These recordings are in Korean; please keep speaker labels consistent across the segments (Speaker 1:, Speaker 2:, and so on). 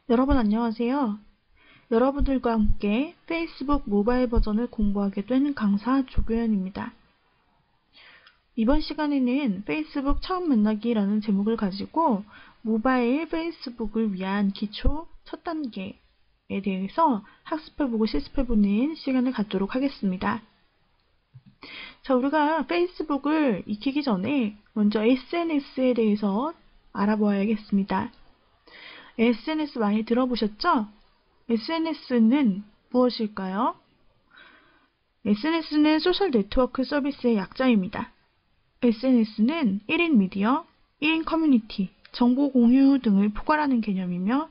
Speaker 1: 여러분 안녕하세요. 여러분들과 함께 페이스북 모바일 버전을 공부하게 된 강사 조교연입니다. 이번 시간에는 페이스북 처음 만나기라는 제목을 가지고 모바일 페이스북을 위한 기초 첫 단계에 대해서 학습해보고 실습해보는 시간을 갖도록 하겠습니다. 자, 우리가 페이스북을 익히기 전에 먼저 SNS에 대해서 알아보아야겠습니다. SNS 많이 들어보셨죠? SNS는 무엇일까요? SNS는 소셜 네트워크 서비스의 약자입니다. SNS는 1인 미디어, 1인 커뮤니티, 정보 공유 등을 포괄하는 개념이며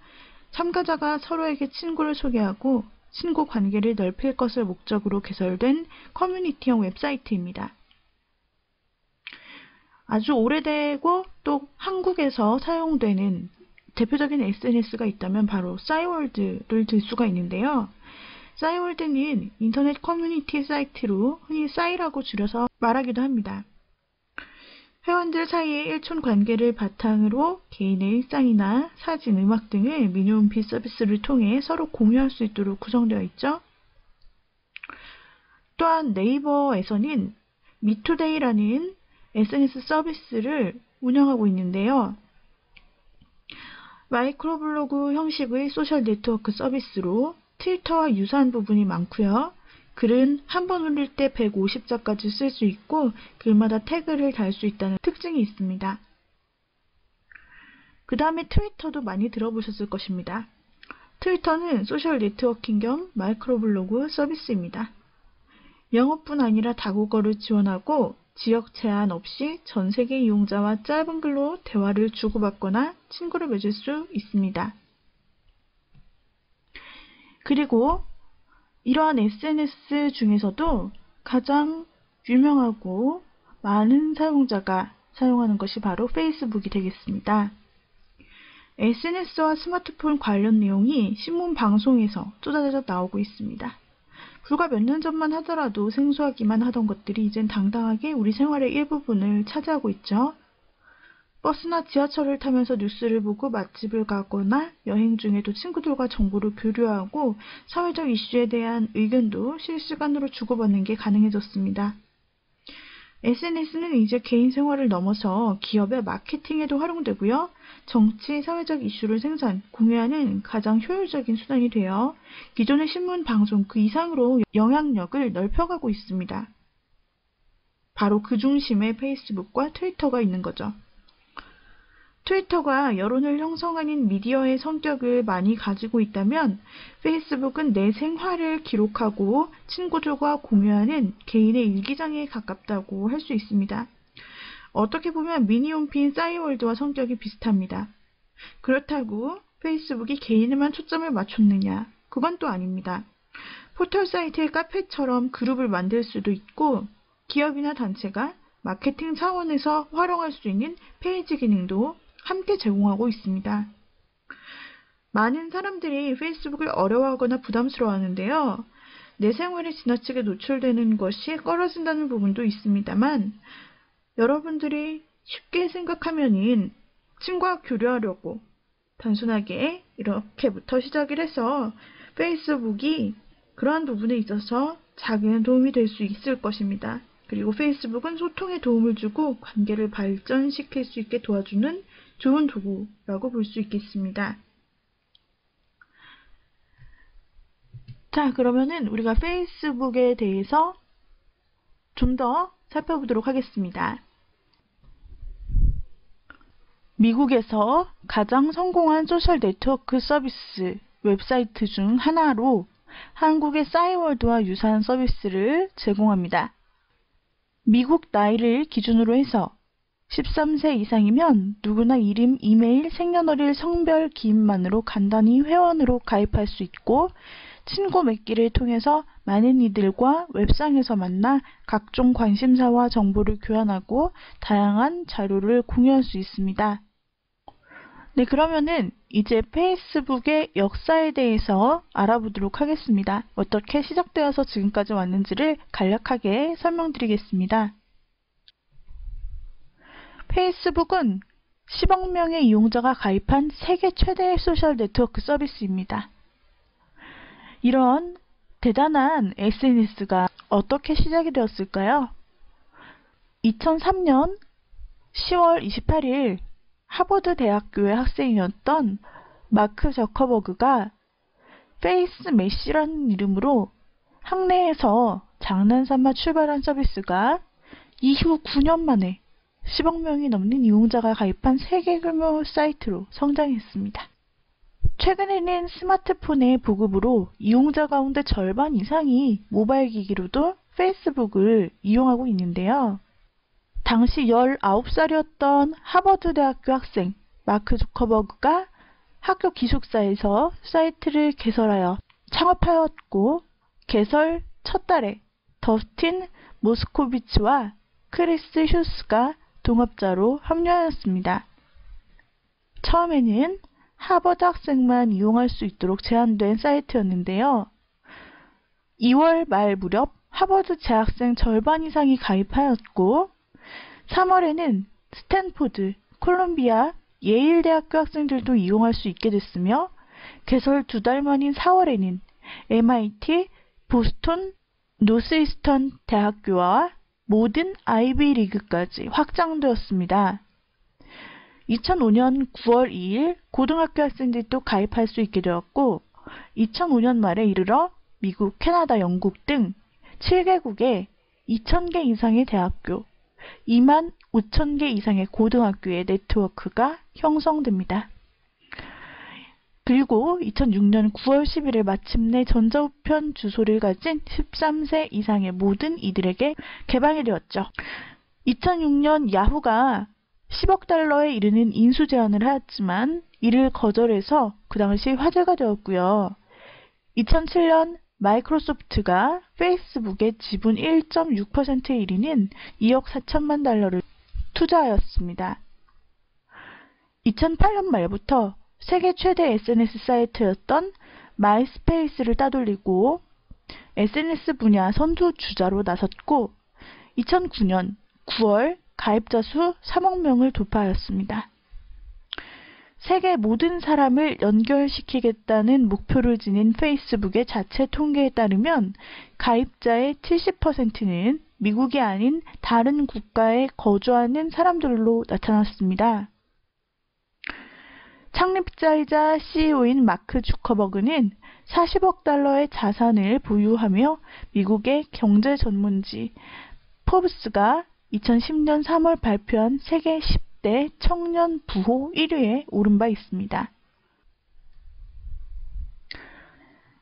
Speaker 1: 참가자가 서로에게 친구를 소개하고 친구 관계를 넓힐 것을 목적으로 개설된 커뮤니티형 웹사이트입니다. 아주 오래되고 또 한국에서 사용되는 대표적인 SNS가 있다면 바로 싸이월드를 들 수가 있는데요. 싸이월드는 인터넷 커뮤니티 사이트로 흔히 싸이라고 줄여서 말하기도 합니다. 회원들 사이의 일촌 관계를 바탕으로 개인의 일상이나 사진, 음악 등을 미니홈피 서비스를 통해 서로 공유할 수 있도록 구성되어 있죠. 또한 네이버에서는 미투데이라는 SNS 서비스를 운영하고 있는데요. 마이크로블로그 형식의 소셜 네트워크 서비스로 트위터와 유사한 부분이 많고요. 글은 한 번 올릴 때 150자까지 쓸 수 있고 글마다 태그를 달 수 있다는 특징이 있습니다. 그 다음에 트위터도 많이 들어보셨을 것입니다. 트위터는 소셜 네트워킹 겸 마이크로블로그 서비스입니다. 영어뿐 아니라 다국어를 지원하고 지역 제한 없이 전 세계 이용자와 짧은 글로 대화를 주고받거나 친구를 맺을 수 있습니다. 그리고 이러한 SNS 중에서도 가장 유명하고 많은 사용자가 사용하는 것이 바로 페이스북이 되겠습니다. SNS와 스마트폰 관련 내용이 신문 방송에서 쏟아져 나오고 있습니다. 불과 몇 년 전만 하더라도 생소하기만 하던 것들이 이젠 당당하게 우리 생활의 일부분을 차지하고 있죠. 버스나 지하철을 타면서 뉴스를 보고 맛집을 가거나 여행 중에도 친구들과 정보를 교류하고 사회적 이슈에 대한 의견도 실시간으로 주고받는 게 가능해졌습니다. SNS는 이제 개인 생활을 넘어서 기업의 마케팅에도 활용되고요. 정치, 사회적 이슈를 공유하는 가장 효율적인 수단이 되어 기존의 신문, 방송 그 이상으로 영향력을 넓혀가고 있습니다. 바로 그 중심에 페이스북과 트위터가 있는 거죠. 트위터가 여론을 형성하는 미디어의 성격을 많이 가지고 있다면 페이스북은 내 생활을 기록하고 친구들과 공유하는 개인의 일기장에 가깝다고 할 수 있습니다. 어떻게 보면 미니홈피인 싸이월드와 성격이 비슷합니다. 그렇다고 페이스북이 개인에만 초점을 맞췄느냐? 그건 또 아닙니다. 포털 사이트의 카페처럼 그룹을 만들 수도 있고 기업이나 단체가 마케팅 차원에서 활용할 수 있는 페이지 기능도 함께 제공하고 있습니다. 많은 사람들이 페이스북을 어려워하거나 부담스러워하는데요. 내 생활에 지나치게 노출되는 것이 꺼려진다는 부분도 있습니다만 여러분들이 쉽게 생각하면은 친구와 교류하려고 단순하게 이렇게부터 시작을 해서 페이스북이 그러한 부분에 있어서 작은 도움이 될 수 있을 것입니다. 그리고 페이스북은 소통에 도움을 주고 관계를 발전시킬 수 있게 도와주는 좋은 도구라고 볼 수 있겠습니다. 자, 그러면은 우리가 페이스북에 대해서 좀 더 살펴보도록 하겠습니다. 미국에서 가장 성공한 소셜 네트워크 서비스 웹사이트 중 하나로 한국의 싸이월드와 유사한 서비스를 제공합니다. 미국 나이를 기준으로 해서 13세 이상이면 누구나 이름, 이메일, 생년월일, 성별, 기입만으로 간단히 회원으로 가입할 수 있고 친구 맺기를 통해서 많은 이들과 웹상에서 만나 각종 관심사와 정보를 교환하고 다양한 자료를 공유할 수 있습니다. 네, 그러면은 이제 페이스북의 역사에 대해서 알아보도록 하겠습니다. 어떻게 시작되어서 지금까지 왔는지를 간략하게 설명드리겠습니다. 페이스북은 10억 명의 이용자가 가입한 세계 최대의 소셜 네트워크 서비스입니다. 이런 대단한 SNS가 어떻게 시작이 되었을까요? 2003년 10월 28일 하버드 대학교의 학생이었던 마크 저커버그가 페이스 메시라는 이름으로 학내에서 장난삼아 출발한 서비스가 이후 9년 만에 10억 명이 넘는 이용자가 가입한 세계 규모 사이트로 성장했습니다. 최근에는 스마트폰의 보급으로 이용자 가운데 절반 이상이 모바일 기기로도 페이스북을 이용하고 있는데요. 당시 19살이었던 하버드 대학교 학생 마크 zuckerberg가 학교 기숙사에서 사이트를 개설하여 창업하였고, 개설 첫 달에 더스틴 모스코비치와 크리스 휴스가 동업자로 합류하였습니다. 처음에는 하버드 학생만 이용할 수 있도록 제한된 사이트였는데요. 2월 말 무렵 하버드 재학생 절반 이상이 가입하였고, 3월에는 스탠포드, 콜롬비아, 예일 대학교 학생들도 이용할 수 있게 됐으며, 개설 2달 만인 4월에는 MIT, 보스턴, 노스이스턴 대학교와 모든 아이비리그까지 확장되었습니다. 2005년 9월 2일 고등학교 학생들도 가입할 수 있게 되었고, 2005년 말에 이르러 미국, 캐나다, 영국 등 7개국에 2,000개 이상의 대학교, 25,000개 이상의 고등학교의 네트워크가 형성됩니다. 그리고 2006년 9월 11일 마침내 전자우편 주소를 가진 13세 이상의 모든 이들에게 개방이 되었죠. 2006년 야후가 10억 달러에 이르는 인수 제안을 하였지만 이를 거절해서 그 당시 화제가 되었고요. 2007년 마이크로소프트가 페이스북에 지분 1.6%에 이르는 2억 4천만 달러를 투자하였습니다. 2008년 말부터 세계 최대 SNS 사이트였던 마이스페이스를 따돌리고 SNS 분야 선두주자로 나섰고, 2009년 9월 가입자 수 3억 명을 돌파하였습니다. 세계 모든 사람을 연결시키겠다는 목표를 지닌 페이스북의 자체 통계에 따르면 가입자의 70%는 미국이 아닌 다른 국가에 거주하는 사람들로 나타났습니다. 창립자이자 CEO인 마크 주커버그는 40억 달러의 자산을 보유하며 미국의 경제 전문지 포브스가 2010년 3월 발표한 세계 10대 청년 부호 1위에 오른 바 있습니다.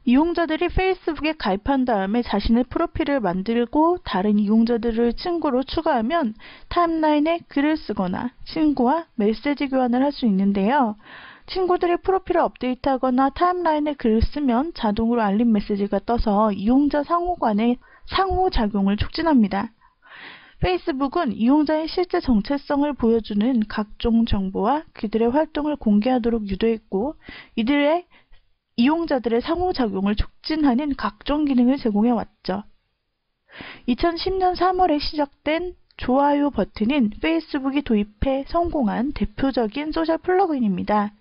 Speaker 1: 이용자들이 페이스북에 가입한 다음에 자신의 프로필을 만들고 다른 이용자들을 친구로 추가하면 타임라인에 글을 쓰거나 친구와 메시지 교환을 할 수 있는데요. 친구들이 프로필을 업데이트하거나 타임라인에 글을 쓰면 자동으로 알림 메시지가 떠서 이용자 상호 간의 상호작용을 촉진합니다. 페이스북은 이용자의 실제 정체성을 보여주는 각종 정보와 그들의 활동을 공개하도록 유도했고, 이들의 이용자들의 상호작용을 촉진하는 각종 기능을 제공해왔죠. 2010년 3월에 시작된 좋아요 버튼은 페이스북이 도입해 성공한 대표적인 소셜 플러그인입니다.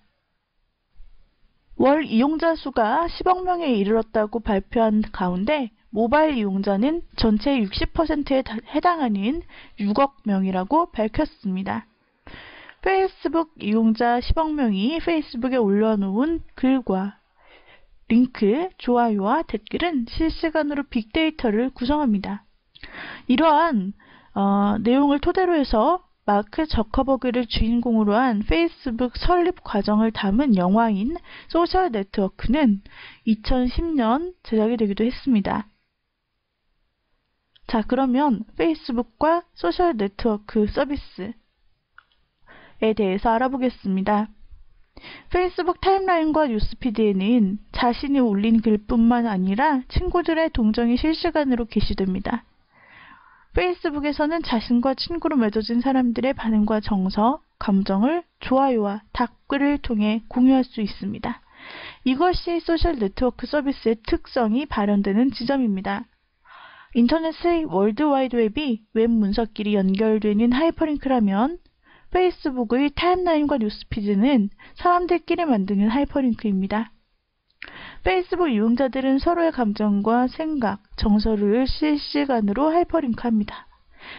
Speaker 1: 월 이용자 수가 10억 명에 이르렀다고 발표한 가운데 모바일 이용자는 전체의 60%에 해당하는 6억 명이라고 밝혔습니다. 페이스북 이용자 10억 명이 페이스북에 올려놓은 글과 링크, 좋아요와 댓글은 실시간으로 빅데이터를 구성합니다. 이러한 내용을 토대로 해서 마크 저커버그를 주인공으로 한 페이스북 설립 과정을 담은 영화인 소셜 네트워크는 2010년 제작이 되기도 했습니다. 자, 그러면 페이스북과 소셜 네트워크 서비스에 대해서 알아보겠습니다. 페이스북 타임라인과 뉴스피드에는 자신이 올린 글뿐만 아니라 친구들의 동정이 실시간으로 게시됩니다. 페이스북에서는 자신과 친구로 맺어진 사람들의 반응과 정서, 감정을 좋아요와 댓글을 통해 공유할 수 있습니다. 이것이 소셜 네트워크 서비스의 특성이 발현되는 지점입니다. 인터넷의 월드와이드웹이 웹 문서끼리 연결되는 하이퍼링크라면 페이스북의 타임라인과 뉴스피드는 사람들끼리 만드는 하이퍼링크입니다. 페이스북 이용자들은 서로의 감정과 생각, 정서를 실시간으로 하이퍼링크합니다.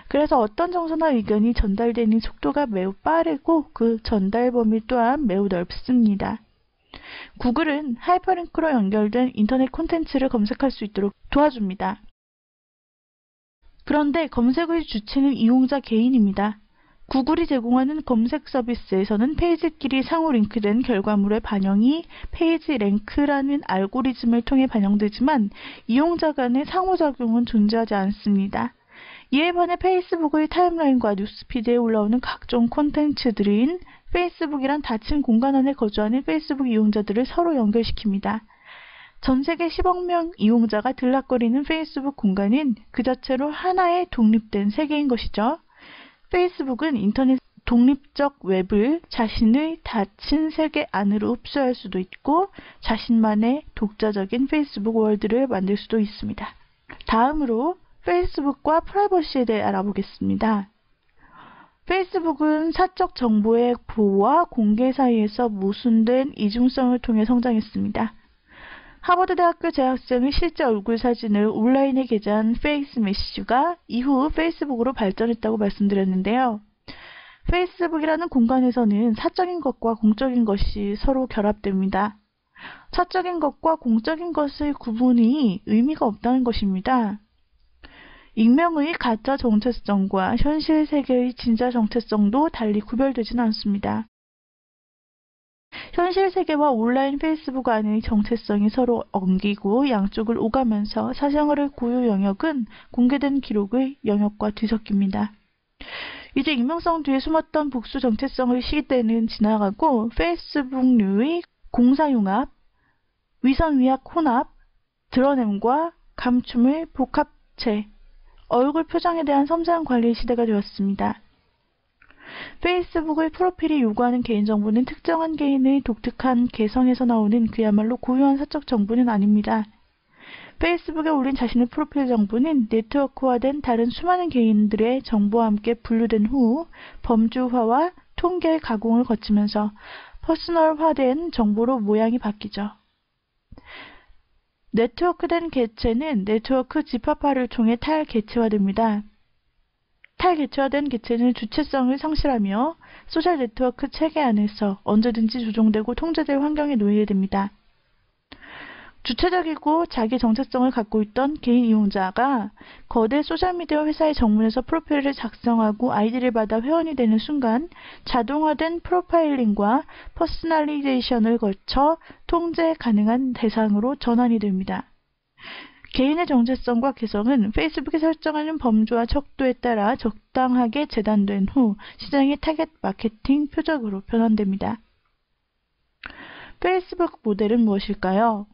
Speaker 1: 그래서 어떤 정서나 의견이 전달되는 속도가 매우 빠르고 그 전달 범위 또한 매우 넓습니다. 구글은 하이퍼링크로 연결된 인터넷 콘텐츠를 검색할 수 있도록 도와줍니다. 그런데 검색의 주체는 이용자 개인입니다. 구글이 제공하는 검색 서비스에서는 페이지끼리 상호 링크된 결과물의 반영이 페이지 랭크라는 알고리즘을 통해 반영되지만 이용자 간의 상호작용은 존재하지 않습니다. 이에 반해 페이스북의 타임라인과 뉴스피드에 올라오는 각종 콘텐츠들인 페이스북이란 닫힌 공간 안에 거주하는 페이스북 이용자들을 서로 연결시킵니다. 전 세계 10억 명 이용자가 들락거리는 페이스북 공간은 그 자체로 하나의 독립된 세계인 것이죠. 페이스북은 인터넷 독립적 웹을 자신의 닫힌 세계 안으로 흡수할 수도 있고 자신만의 독자적인 페이스북 월드를 만들 수도 있습니다. 다음으로 페이스북과 프라이버시에 대해 알아보겠습니다. 페이스북은 사적 정보의 보호와 공개 사이에서 모순된 이중성을 통해 성장했습니다. 하버드 대학교 재학생의 실제 얼굴 사진을 온라인에 게재한 페이스매시가 이후 페이스북으로 발전했다고 말씀드렸는데요. 페이스북이라는 공간에서는 사적인 것과 공적인 것이 서로 결합됩니다. 사적인 것과 공적인 것의 구분이 의미가 없다는 것입니다. 익명의 가짜 정체성과 현실 세계의 진짜 정체성도 달리 구별되지는 않습니다. 현실 세계와 온라인 페이스북 안의 정체성이 서로 엉기고 양쪽을 오가면서 사생활의 고유 영역은 공개된 기록의 영역과 뒤섞입니다. 이제 익명성 뒤에 숨었던 복수 정체성의 시대는 지나가고 페이스북류의 공사융합, 위선위약 혼합, 드러냄과 감춤의 복합체, 얼굴 표정에 대한 섬세한 관리 시대가 되었습니다. 페이스북의 프로필이 요구하는 개인정보는 특정한 개인의 독특한 개성에서 나오는 그야말로 고유한 사적 정보는 아닙니다. 페이스북에 올린 자신의 프로필 정보는 네트워크화된 다른 수많은 개인들의 정보와 함께 분류된 후 범주화와 통계 가공을 거치면서 퍼스널화된 정보로 모양이 바뀌죠. 네트워크된 개체는 네트워크 집합화를 통해 탈개체화됩니다. 탈개체화된 개체는 주체성을 상실하며 소셜 네트워크 체계 안에서 언제든지 조종되고 통제될 환경에 놓이게 됩니다. 주체적이고 자기 정체성을 갖고 있던 개인 이용자가 거대 소셜미디어 회사의 정문에서 프로필을 작성하고 아이디를 받아 회원이 되는 순간 자동화된 프로파일링과 퍼스널리제이션을 거쳐 통제 가능한 대상으로 전환이 됩니다. 개인의 정체성과 개성은 페이스북이 설정하는 범주와 척도에 따라 적당하게 재단된 후 시장의 타겟 마케팅 표적으로 변환됩니다. 페이스북 모델은 무엇일까요?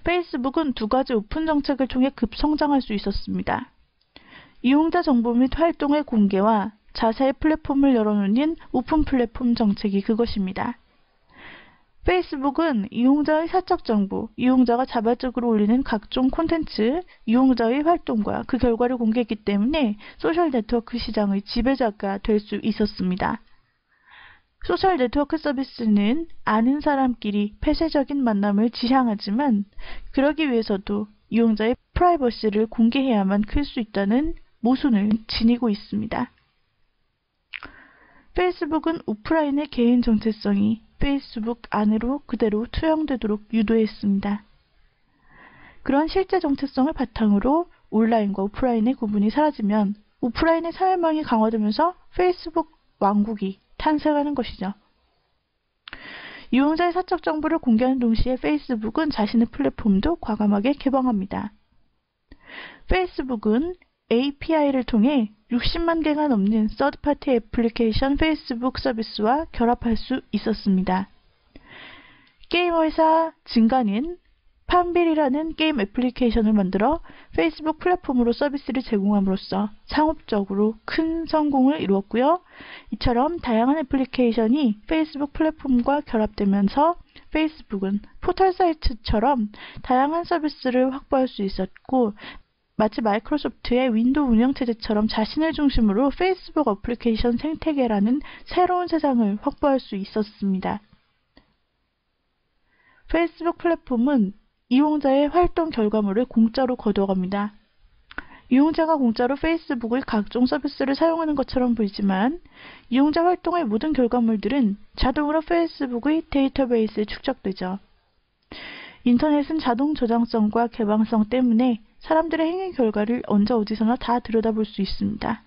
Speaker 1: 페이스북은 두 가지 오픈 정책을 통해 급성장할 수 있었습니다. 이용자 정보 및 활동의 공개와 자사의 플랫폼을 열어놓는 오픈 플랫폼 정책이 그것입니다. 페이스북은 이용자의 사적 정보, 이용자가 자발적으로 올리는 각종 콘텐츠, 이용자의 활동과 그 결과를 공개했기 때문에 소셜 네트워크 시장의 지배자가 될 수 있었습니다. 소셜 네트워크 서비스는 아는 사람끼리 폐쇄적인 만남을 지향하지만 그러기 위해서도 이용자의 프라이버시를 공개해야만 클 수 있다는 모순을 지니고 있습니다. 페이스북은 오프라인의 개인 정체성이 페이스북 안으로 그대로 투영되도록 유도했습니다. 그런 실제 정체성을 바탕으로 온라인과 오프라인의 구분이 사라지면 오프라인의 사회망이 강화되면서 페이스북 왕국이 탄생하는 것이죠. 이용자의 사적 정보를 공개하는 동시에 페이스북은 자신의 플랫폼도 과감하게 개방합니다. 페이스북은 API를 통해 60만 개가 넘는 서드파티 애플리케이션 페이스북 서비스와 결합할 수 있었습니다. 게임 회사 증가는 팜빌이라는 게임 애플리케이션을 만들어 페이스북 플랫폼으로 서비스를 제공함으로써 상업적으로 큰 성공을 이루었고요. 이처럼 다양한 애플리케이션이 페이스북 플랫폼과 결합되면서 페이스북은 포털 사이트처럼 다양한 서비스를 확보할 수 있었고 마치 마이크로소프트의 윈도우 운영체제처럼 자신을 중심으로 페이스북 어플리케이션 생태계라는 새로운 세상을 확보할 수 있었습니다. 페이스북 플랫폼은 이용자의 활동 결과물을 공짜로 거둬갑니다. 이용자가 공짜로 페이스북의 각종 서비스를 사용하는 것처럼 보이지만 이용자 활동의 모든 결과물들은 자동으로 페이스북의 데이터베이스에 축적되죠. 인터넷은 자동 저장성과 개방성 때문에 사람들의 행위 결과를 언제 어디서나 다 들여다볼 수 있습니다.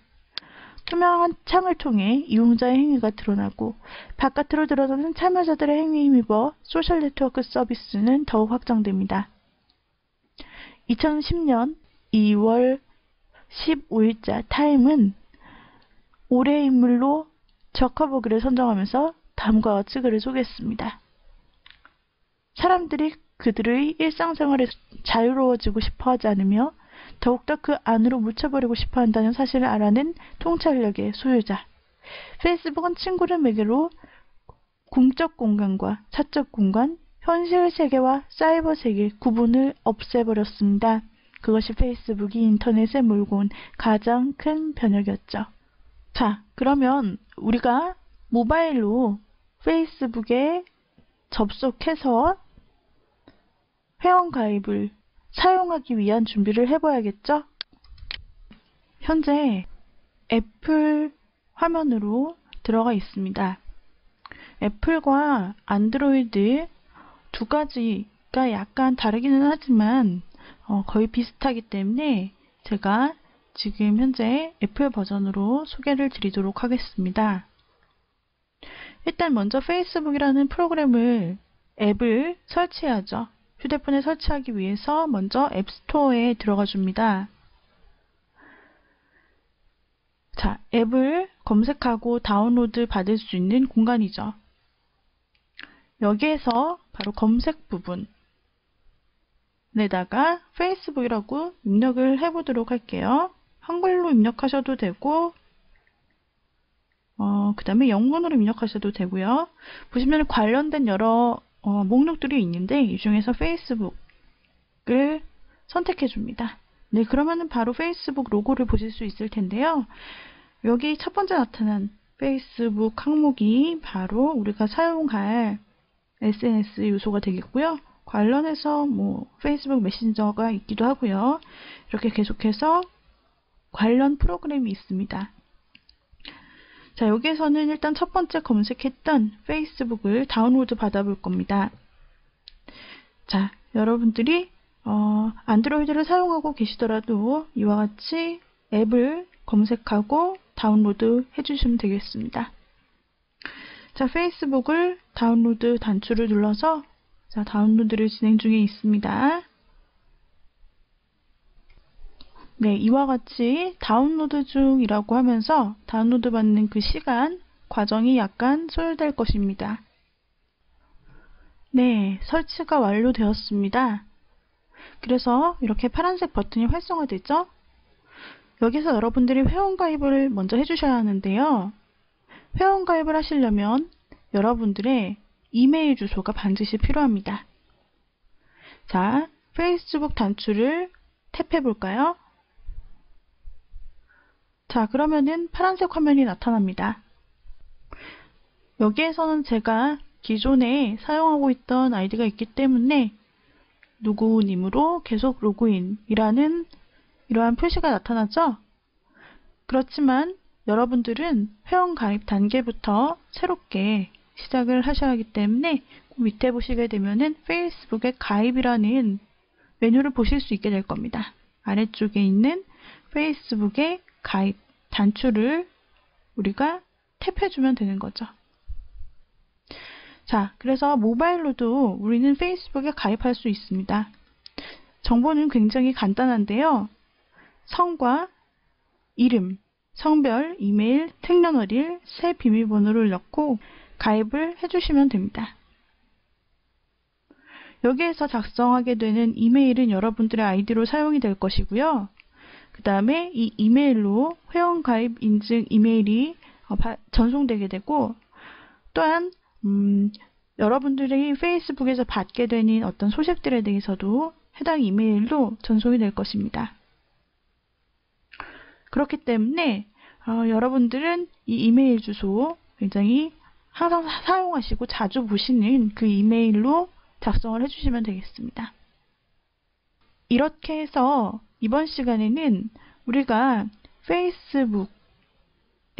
Speaker 1: 투명한 창을 통해 이용자의 행위가 드러나고 바깥으로 드러나는 참여자들의 행위에 힘입어 소셜 네트워크 서비스는 더욱 확장됩니다. 2010년 2월 15일자 타임은 올해의 인물로 저커버그를 선정하면서 다음과 같이 글을 소개했습니다. 사람들이 그들의 일상생활에서 자유로워지고 싶어하지 않으며 더욱더 그 안으로 묻혀버리고 싶어한다는 사실을 알아낸 통찰력의 소유자. 페이스북은 친구를 매개로 공적 공간과 사적 공간, 현실 세계와 사이버 세계 구분을 없애버렸습니다. 그것이 페이스북이 인터넷에 몰고 온 가장 큰 변혁이었죠. 자, 그러면 우리가 모바일로 페이스북에 접속해서 회원가입을 사용하기 위한 준비를 해봐야겠죠? 현재 애플 화면으로 들어가 있습니다. 애플과 안드로이드 두 가지가 약간 다르기는 하지만 거의 비슷하기 때문에 제가 지금 현재 애플 버전으로 소개를 드리도록 하겠습니다. 일단 먼저 페이스북이라는 프로그램을 앱을 설치해야죠. 휴대폰에 설치하기 위해서 먼저 앱스토어에 들어가 줍니다. 자, 앱을 검색하고 다운로드 받을 수 있는 공간이죠. 여기에서 바로 검색 부분에다가 페이스북이라고 입력을 해보도록 할게요. 한글로 입력하셔도 되고 그 다음에 영문으로 입력하셔도 되고요. 보시면 관련된 여러 목록들이 있는데 이 중에서 페이스북을 선택해 줍니다. 네, 그러면은 바로 페이스북 로고를 보실 수 있을 텐데요. 여기 첫 번째 나타난 페이스북 항목이 바로 우리가 사용할 SNS 요소가 되겠고요. 관련해서 페이스북 메신저가 있기도 하고요. 이렇게 계속해서 관련 프로그램이 있습니다. 자, 여기에서는 일단 첫 번째 검색했던 페이스북을 다운로드 받아볼 겁니다. 자, 여러분들이 안드로이드를 사용하고 계시더라도 이와 같이 앱을 검색하고 다운로드 해주시면 되겠습니다. 자, 페이스북을 다운로드 단추를 눌러서 자, 다운로드를 진행 중에 있습니다. 네, 이와 같이 다운로드 중이라고 하면서 다운로드 받는 그 시간, 과정이 약간 소요될 것입니다. 네, 설치가 완료되었습니다. 그래서 이렇게 파란색 버튼이 활성화되죠? 여기서 여러분들이 회원가입을 먼저 해주셔야 하는데요. 회원가입을 하시려면 여러분들의 이메일 주소가 반드시 필요합니다. 자, 페이스북 단추를 탭해 볼까요? 자, 그러면은 파란색 화면이 나타납니다. 여기에서는 제가 기존에 사용하고 있던 아이디가 있기 때문에 누구님으로 계속 로그인이라는 이러한 표시가 나타나죠? 그렇지만 여러분들은 회원 가입 단계부터 새롭게 시작을 하셔야 하기 때문에 밑에 보시게 되면은 페이스북에 가입이라는 메뉴를 보실 수 있게 될 겁니다. 아래쪽에 있는 페이스북에 가입 단추를 우리가 탭해주면 되는 거죠. 자, 그래서 모바일로도 우리는 페이스북에 가입할 수 있습니다. 정보는 굉장히 간단한데요. 성과, 이름, 성별, 이메일, 생년월일, 새 비밀번호를 넣고 가입을 해주시면 됩니다. 여기에서 작성하게 되는 이메일은 여러분들의 아이디로 사용이 될 것이고요. 그 다음에 이 이메일로 회원가입 인증 이메일이 전송되게 되고 또한 여러분들이 페이스북에서 받게 되는 어떤 소식들에 대해서도 해당 이메일로 전송이 될 것입니다. 그렇기 때문에 여러분들은 이 이메일 주소 굉장히 항상 사용하시고 자주 보시는 그 이메일로 작성을 해주시면 되겠습니다. 이렇게 해서 이번 시간에는 우리가 페이스북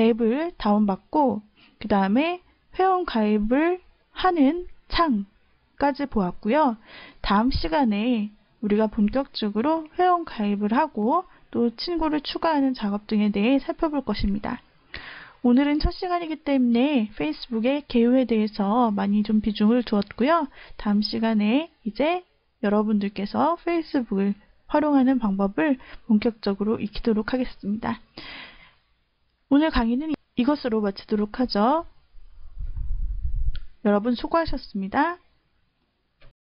Speaker 1: 앱을 다운받고 그 다음에 회원 가입을 하는 창까지 보았고요. 다음 시간에 우리가 본격적으로 회원 가입을 하고 또 친구를 추가하는 작업 등에 대해 살펴볼 것입니다. 오늘은 첫 시간이기 때문에 페이스북의 개요에 대해서 많이 좀 비중을 두었고요. 다음 시간에 이제 여러분들께서 페이스북을 활용하는 방법을 본격적으로 익히도록 하겠습니다. 오늘 강의는 이것으로 마치도록 하죠. 여러분 수고하셨습니다.